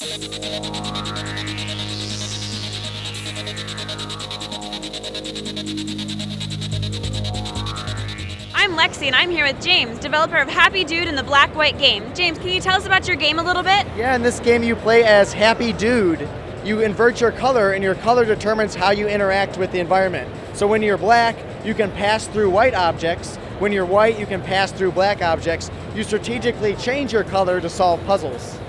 I'm Lexi, and I'm here with James, developer of Happy Dude and the Black White game. James, can you tell us about your game a little bit? Yeah, in this game you play as Happy Dude. You invert your color, and your color determines how you interact with the environment. So when you're black, you can pass through white objects. When you're white, you can pass through black objects. You strategically change your color to solve puzzles.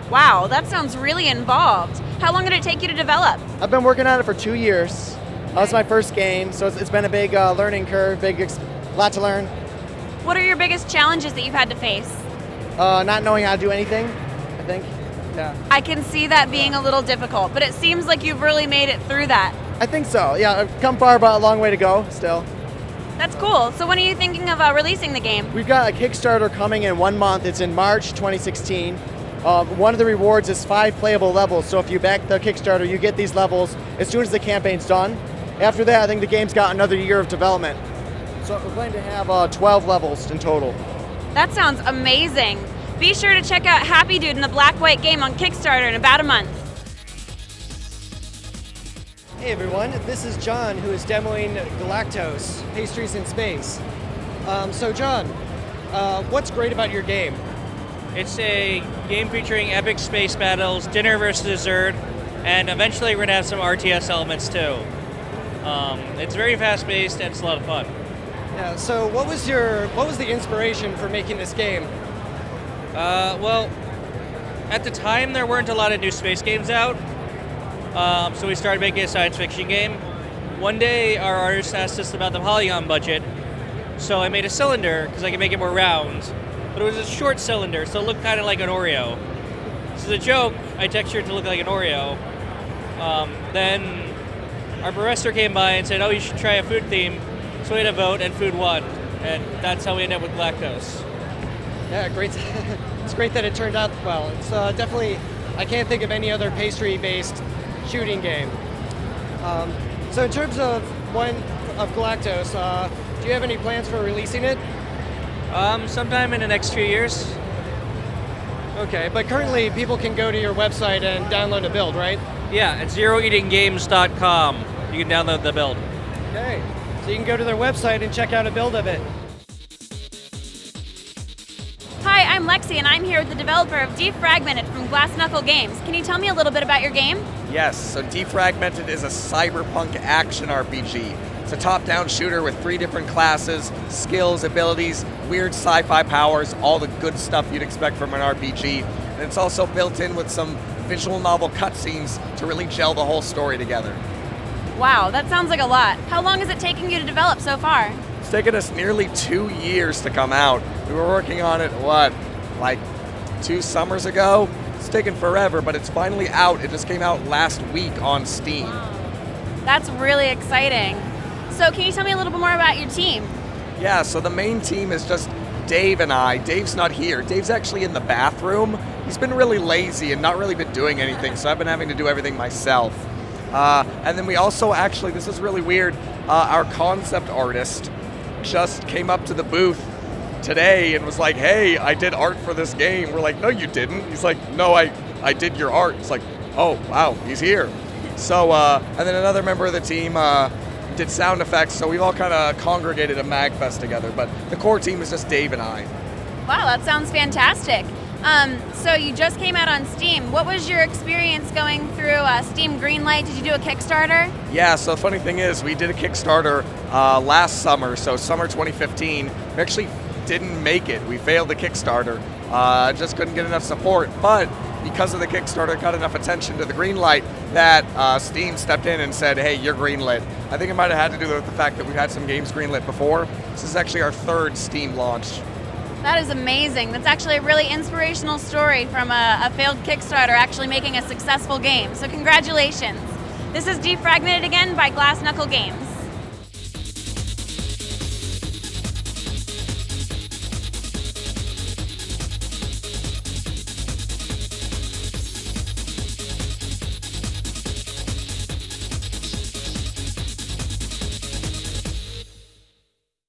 Wow, that sounds really involved. How long did it take you to develop? I've been working on it for 2 years. That was my first game, so it's been a big learning curve, lot to learn. What are your biggest challenges that you've had to face? Not knowing how to do anything, I think. Yeah. I can see that being a little difficult, but it seems like you've really made it through that. I think so. Yeah, I've come far, but a long way to go still. That's cool. So when are you thinking of releasing the game? We've got a Kickstarter coming in 1 month. It's in March 2016. One of the rewards is 5 playable levels. So if you back the Kickstarter, you get these levels as soon as the campaign's done. After that, I think the game's got another year of development. So we're planning to have 12 levels in total. That sounds amazing. Be sure to check out Happy Dude and the Black White game on Kickstarter in about a month. Hey everyone, this is John who is demoing Galactose, Pastries in Space. So John, what's great about your game? It's a game featuring epic space battles, dinner versus dessert, and eventually we're going to have some RTS elements too. It's very fast-paced and it's a lot of fun. Yeah, so what was the inspiration for making this game? Well, at the time there weren't a lot of new space games out, so we started making a science fiction game. One day our artist asked us about the polygon budget, so I made a cylinder because I could make it more round, but it was a short cylinder, so it looked kind of like an Oreo. So as a joke, I textured it to look like an Oreo. Then our professor came by and said, oh, you should try a food theme. So we had a vote and food won, and that's how we ended up with Galactose. Yeah, great. It's great that it turned out well. It's definitely, I can't think of any other pastry-based shooting game. So in terms of Galactose, do you have any plans for releasing it? Sometime in the next few years. Okay, but currently people can go to your website and download a build, right? Yeah, at zeroeatinggames.com. You can download the build. Okay, so you can go to their website and check out a build of it. Hi, I'm Lexi, and I'm here with the developer of Defragmented from Glass Knuckle Games. Can you tell me a little bit about your game? Yes, so Defragmented is a cyberpunk action RPG. It's a top-down shooter with 3 different classes, skills, abilities, weird sci-fi powers, all the good stuff you'd expect from an RPG. And it's also built in with some visual novel cutscenes to really gel the whole story together. Wow, that sounds like a lot. How long is it taking you to develop so far? It's taken us nearly 2 years to come out. We were working on it, like 2 summers ago? It's taken forever, but it's finally out. It just came out last week on Steam. Wow. That's really exciting. So can you tell me a little bit more about your team? Yeah, so the main team is just Dave and I. Dave's not here. Dave's actually in the bathroom. He's been really lazy and not really been doing anything, so I've been having to do everything myself. And then we also actually, this is really weird, our concept artist just came up to the booth today and was like, hey, I did art for this game. We're like, no, you didn't. He's like, no, I did your art. It's like, oh, wow, he's here. So, and then another member of the team did sound effects, so we've all kind of congregated at MAGFest together, but the core team is just Dave and I. Wow, that sounds fantastic. So you just came out on Steam. What was your experience going through Steam Greenlight? Did you do a Kickstarter? Yeah, so the funny thing is, we did a Kickstarter last summer, so summer 2015. We actually didn't make it. We failed the Kickstarter. Just couldn't get enough support, but because of the Kickstarter, it got enough attention to the Greenlight that Steam stepped in and said, hey, you're greenlit. I think it might have had to do with the fact that we've had some games greenlit before. This is actually our 3rd Steam launch. That is amazing. That's actually a really inspirational story from a failed Kickstarter actually making a successful game. So congratulations. This is Defragmented again by Glass Knuckle Games.